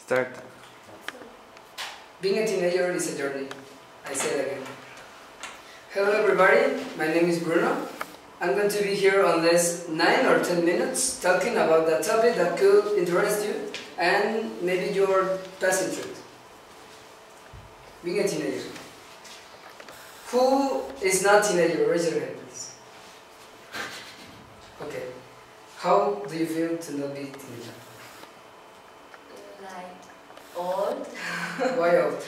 Start. Being a teenager is a journey. I say it again. Hello everybody, my name is Bruno. I'm going to be here on this 9 or 10 minutes talking about a topic that could interest you and maybe you're passing through it. Being a teenager. Who is not teenager? Raise your hand, please. Okay. How do you feel to not be teenager? Like old. Why old?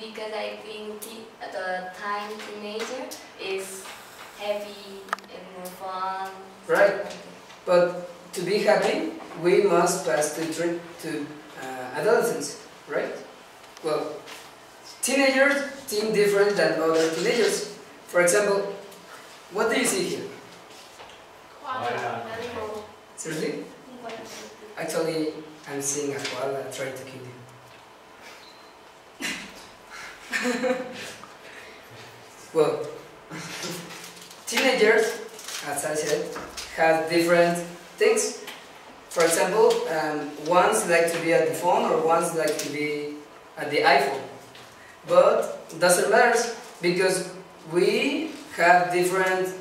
Because I think the time teenager is happy and more fun. Right. But to be happy, we must pass to adolescence, right? Well, teenagers think different than other teenagers. For example, what do you see here? Seriously? Actually, I'm seeing a koala trying to kill you. Well, teenagers, as I said, have different things. For example, ones like to be at the phone or ones like to be at the iPhone. But it doesn't matter because we have different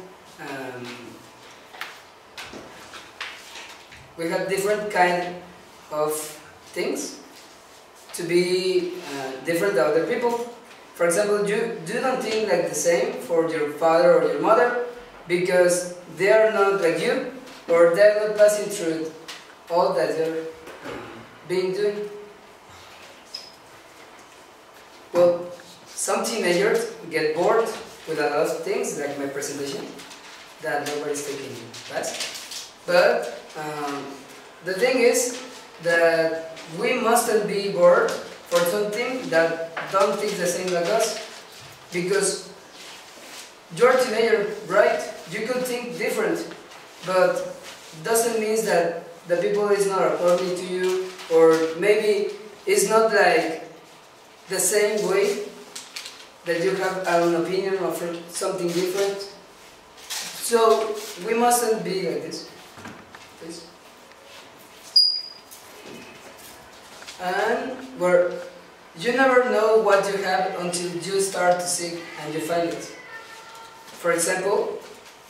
kind of things to be different than other people. For example, you don't think like the same for your father or your mother because they are not like you or they are not passing through all that they're doing. Well, some teenagers get bored with a lot of things like my presentation that nobody's taking fast. But the thing is that we mustn't be bored for something that don't think the same like us, because you're a teenager, right? You could think different, but doesn't mean that the people is not according to you, or maybe it's not like the same way that you have an opinion of something different. So we mustn't be like this, please. And where you never know what you have until you start to seek and you find it. For example,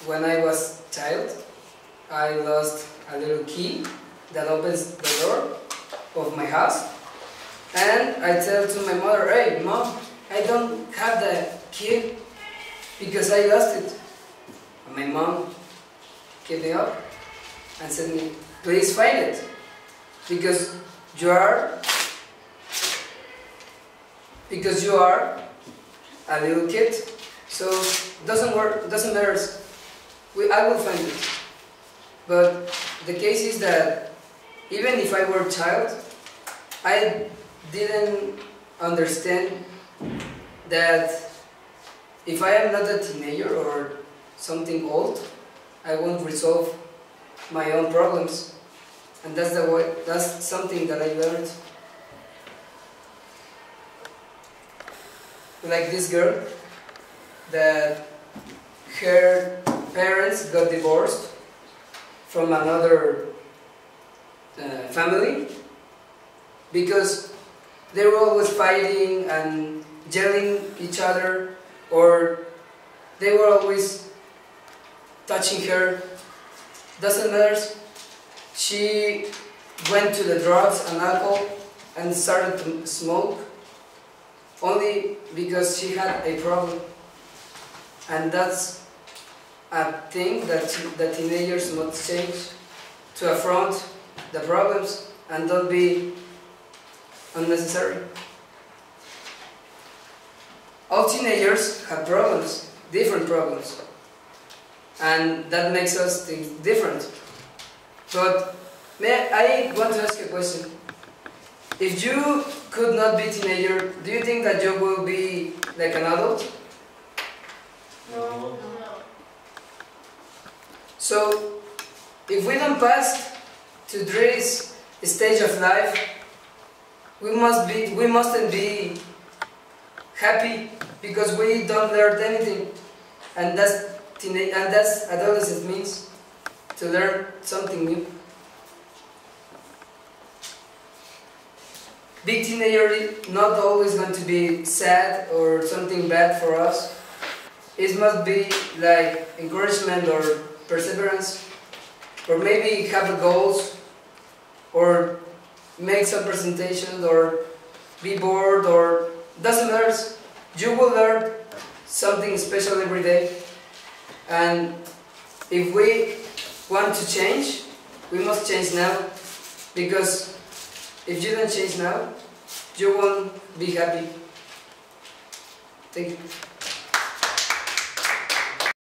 when I was a child, I lost a little key that opens the door of my house, and I tell to my mother, "Hey, Mom, I don't have the key because I lost it." And my mom gave me up and said me, "Please find it because you are a little kid, so doesn't matter. I will find it." But the case is that even if I were a child, I didn't understand that if I am not a teenager or something old, I won't resolve my own problems. And that's something that I learned. Like this girl, that her parents got divorced from another family because they were always fighting and yelling each other, or they were always touching her. Doesn't matter. She went to the drugs and alcohol and started to smoke only because she had a problem. And that's a thing that the teenagers must change, to affront the problems and don't be unnecessary. All teenagers have problems, different problems, and that makes us think different. But I want to ask you a question. If you could not be a teenager, do you think that you will be like an adult? No. So, if we don't pass to this stage of life, we mustn't be happy because we don't learn anything, and that's adolescence means, to learn something new. Big teenager is not always going to be sad or something bad for us. It must be like encouragement or perseverance, or maybe have goals, or make some presentations, or be bored, or doesn't matter. You will learn something special every day, and if we want to change, we must change now, because if you don't change now, you won't be happy. Thank you.